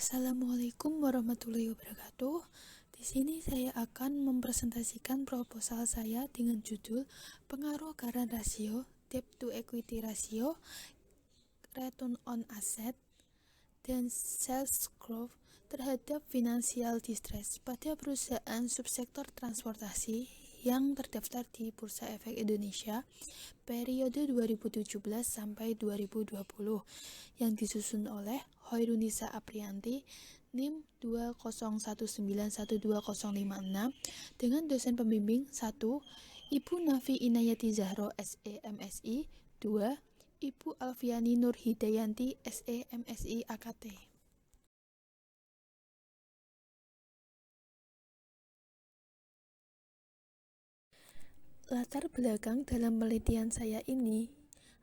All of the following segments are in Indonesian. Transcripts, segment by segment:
Assalamualaikum warahmatullahi wabarakatuh. Di sini saya akan mempresentasikan proposal saya dengan judul Pengaruh Current Ratio, Debt to Equity Ratio, Return on Asset, dan Sales Growth terhadap Financial Distress pada perusahaan subsektor transportasi yang terdaftar di Bursa Efek Indonesia periode 2017 sampai 2020 yang disusun oleh Hoirunisa Aprianti NIM 201912056 dengan dosen pembimbing 1. Ibu Nafi Inayati Zahro SE MSI 2. Ibu Alfiani Nur Hidayanti SE MSI AKT. Latar belakang dalam penelitian saya ini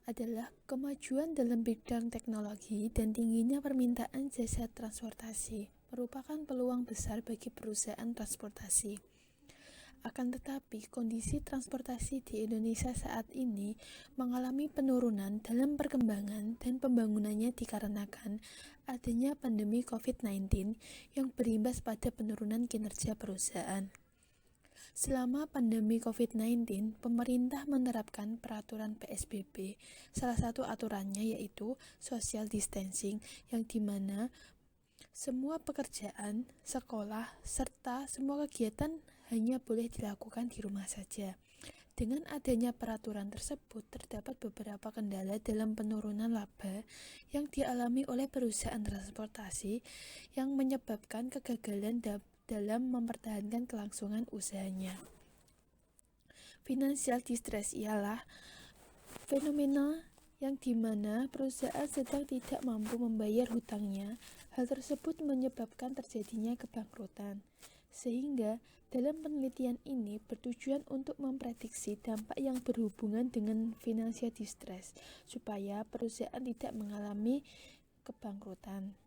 adalah kemajuan dalam bidang teknologi dan tingginya permintaan jasa transportasi merupakan peluang besar bagi perusahaan transportasi. Akan tetapi, kondisi transportasi di Indonesia saat ini mengalami penurunan dalam perkembangan dan pembangunannya dikarenakan adanya pandemi COVID-19 yang berimbas pada penurunan kinerja perusahaan. Selama pandemi COVID-19, pemerintah menerapkan peraturan PSBB. Salah satu aturannya yaitu social distancing, yang dimana semua pekerjaan, sekolah, serta semua kegiatan hanya boleh dilakukan di rumah saja. Dengan adanya peraturan tersebut, terdapat beberapa kendala dalam penurunan laba yang dialami oleh perusahaan transportasi yang menyebabkan kegagalan dalam mempertahankan kelangsungan usahanya. Financial distress ialah fenomena yang dimana perusahaan sedang tidak mampu membayar hutangnya. Hal tersebut menyebabkan terjadinya kebangkrutan. Sehingga dalam penelitian ini bertujuan untuk memprediksi dampak yang berhubungan dengan financial distress supaya perusahaan tidak mengalami kebangkrutan.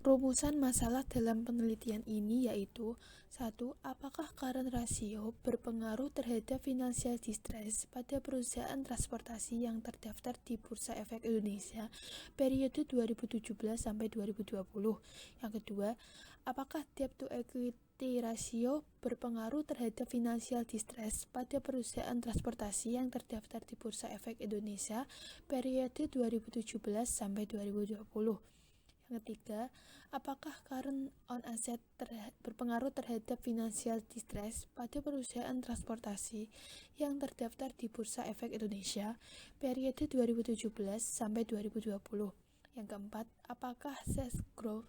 Rumusan masalah dalam penelitian ini yaitu 1. Apakah current ratio berpengaruh terhadap financial distress pada perusahaan transportasi yang terdaftar di Bursa Efek Indonesia periode 2017 sampai 2020? Yang kedua, apakah debt to equity ratio berpengaruh terhadap financial distress pada perusahaan transportasi yang terdaftar di Bursa Efek Indonesia periode 2017 sampai 2020? Yang ketiga, apakah current on asset berpengaruh terhadap financial distress pada perusahaan transportasi yang terdaftar di Bursa Efek Indonesia periode 2017 sampai 2020? Yang keempat, apakah sales growth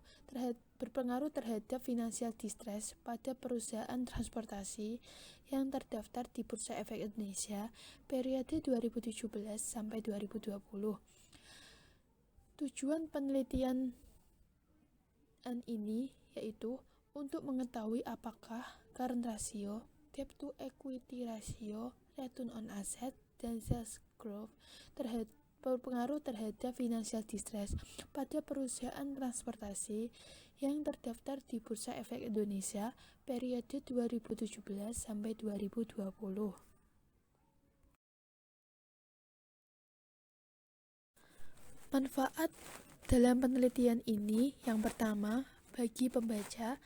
berpengaruh terhadap financial distress pada perusahaan transportasi yang terdaftar di Bursa Efek Indonesia periode 2017 sampai 2020? Tujuan penelitian ini yaitu untuk mengetahui apakah current ratio, debt to equity ratio, return on asset, dan sales growth berpengaruh terhadap financial distress pada perusahaan transportasi yang terdaftar di Bursa Efek Indonesia periode 2017 sampai 2020. Manfaat dalam penelitian ini yang pertama bagi pembaca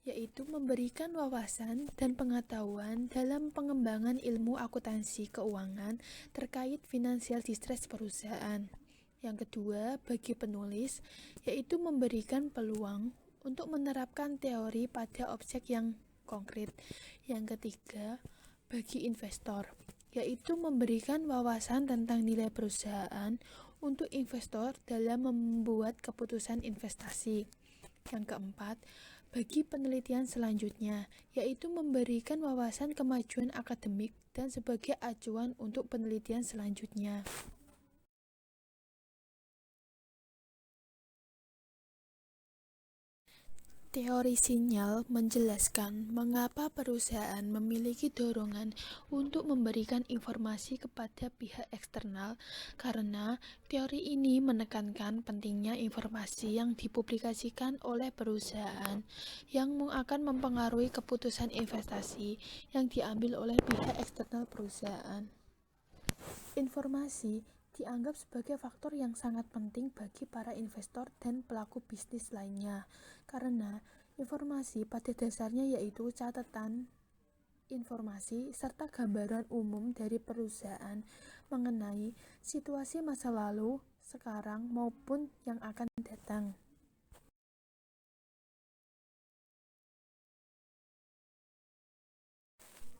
yaitu memberikan wawasan dan pengetahuan dalam pengembangan ilmu akuntansi keuangan terkait financial distress perusahaan. Yang kedua bagi penulis yaitu memberikan peluang untuk menerapkan teori pada objek yang konkret. Yang ketiga bagi investor yaitu memberikan wawasan tentang nilai perusahaan untuk investor dalam membuat keputusan investasi. Yang keempat, bagi penelitian selanjutnya, yaitu memberikan wawasan kemajuan akademik dan sebagai acuan untuk penelitian selanjutnya. Teori sinyal menjelaskan mengapa perusahaan memiliki dorongan untuk memberikan informasi kepada pihak eksternal, karena teori ini menekankan pentingnya informasi yang dipublikasikan oleh perusahaan yang akan mempengaruhi keputusan investasi yang diambil oleh pihak eksternal perusahaan. Informasi dianggap sebagai faktor yang sangat penting bagi para investor dan pelaku bisnis lainnya, karena informasi pada dasarnya yaitu catatan informasi serta gambaran umum dari perusahaan mengenai situasi masa lalu, sekarang maupun yang akan datang.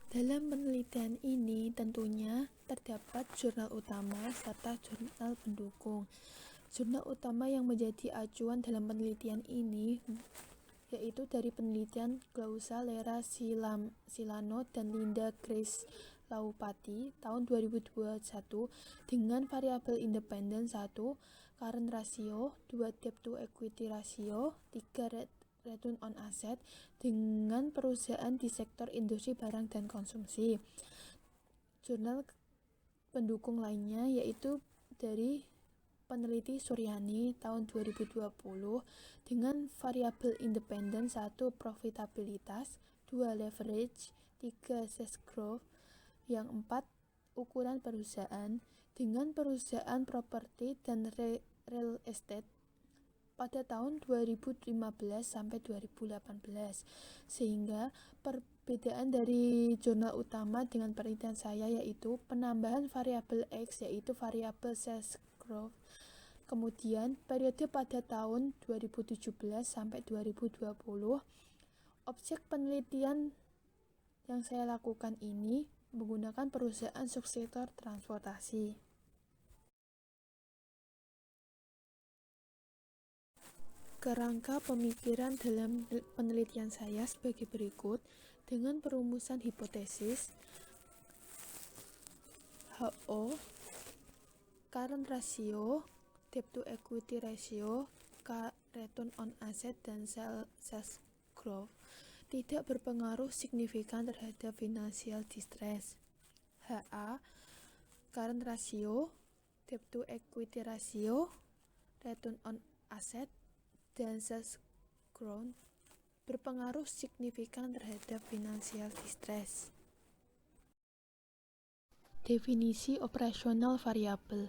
Dalam penelitian ini tentunya terdapat jurnal utama serta jurnal pendukung. Jurnal utama yang menjadi acuan dalam penelitian ini yaitu dari penelitian Glausa Lera Silano dan Linda Grace Laupati tahun 2021 dengan variabel independen 1, current ratio, 2, debt to equity ratio, 3, return on asset dengan perusahaan di sektor industri barang dan konsumsi. Jurnal pendukung lainnya yaitu dari peneliti Suryani tahun 2020 dengan variabel independen 1, profitabilitas, 2, leverage, 3, sales growth, yang 4, ukuran perusahaan dengan perusahaan properti dan real estate pada tahun 2015 sampai 2018, sehingga perbedaan dari jurnal utama dengan penelitian saya yaitu penambahan variabel X yaitu variabel sales growth. Kemudian periode pada tahun 2017 sampai 2020, objek penelitian yang saya lakukan ini menggunakan perusahaan subsektor transportasi. Kerangka pemikiran dalam penelitian saya sebagai berikut, dengan perumusan hipotesis HO, current ratio, debt to equity ratio, return on asset, dan sales growth tidak berpengaruh signifikan terhadap financial distress. HA, current ratio, debt to equity ratio, return on asset, dan sales growth berpengaruh signifikan terhadap financial distress. Definisi operasional variabel.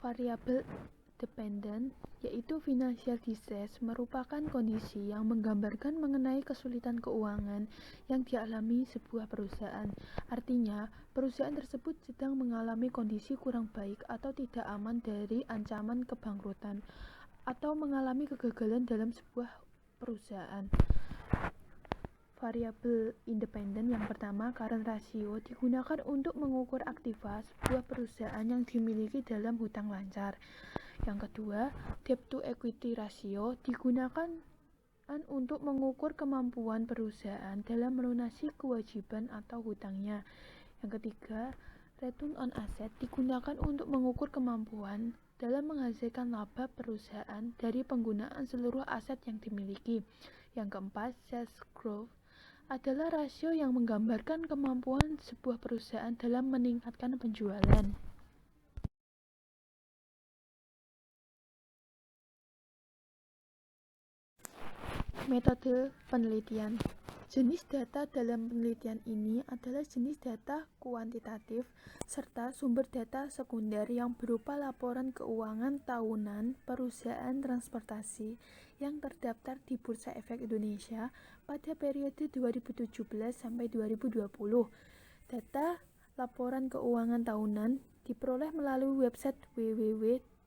Variabel dependent, yaitu financial distress, merupakan kondisi yang menggambarkan mengenai kesulitan keuangan yang dialami sebuah perusahaan. Artinya, perusahaan tersebut sedang mengalami kondisi kurang baik atau tidak aman dari ancaman kebangkrutan, atau mengalami kegagalan dalam sebuah perusahaan. Variabel independen yang pertama, current ratio, digunakan untuk mengukur aktiva sebuah perusahaan yang dimiliki dalam hutang lancar. Yang kedua, debt to equity ratio digunakan untuk mengukur kemampuan perusahaan dalam melunasi kewajiban atau hutangnya. Yang ketiga, return on asset digunakan untuk mengukur kemampuan dalam menghasilkan laba perusahaan dari penggunaan seluruh aset yang dimiliki. Yang keempat, sales growth adalah rasio yang menggambarkan kemampuan sebuah perusahaan dalam meningkatkan penjualan. Metode penelitian. Jenis data dalam penelitian ini adalah jenis data kuantitatif serta sumber data sekunder yang berupa laporan keuangan tahunan perusahaan transportasi yang terdaftar di Bursa Efek Indonesia pada periode 2017 sampai 2020. Data laporan keuangan tahunan diperoleh melalui website www.idx.co.id.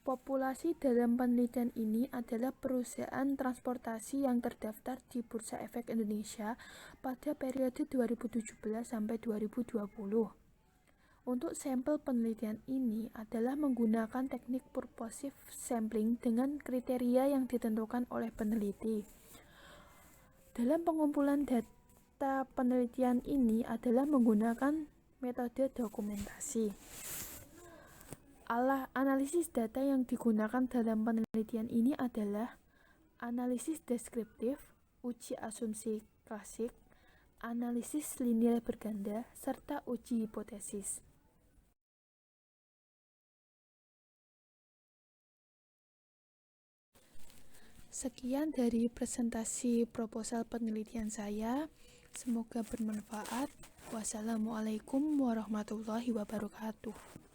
Populasi dalam penelitian ini adalah perusahaan transportasi yang terdaftar di Bursa Efek Indonesia pada periode 2017 sampai 2020. Untuk sampel penelitian ini adalah menggunakan teknik purposive sampling dengan kriteria yang ditentukan oleh peneliti. Dalam pengumpulan data penelitian ini adalah menggunakan metode dokumentasi. Analisis data yang digunakan dalam penelitian ini adalah analisis deskriptif, uji asumsi klasik, analisis linier berganda, serta uji hipotesis. Sekian dari presentasi proposal penelitian saya. Semoga bermanfaat. Wassalamualaikum warahmatullahi wabarakatuh.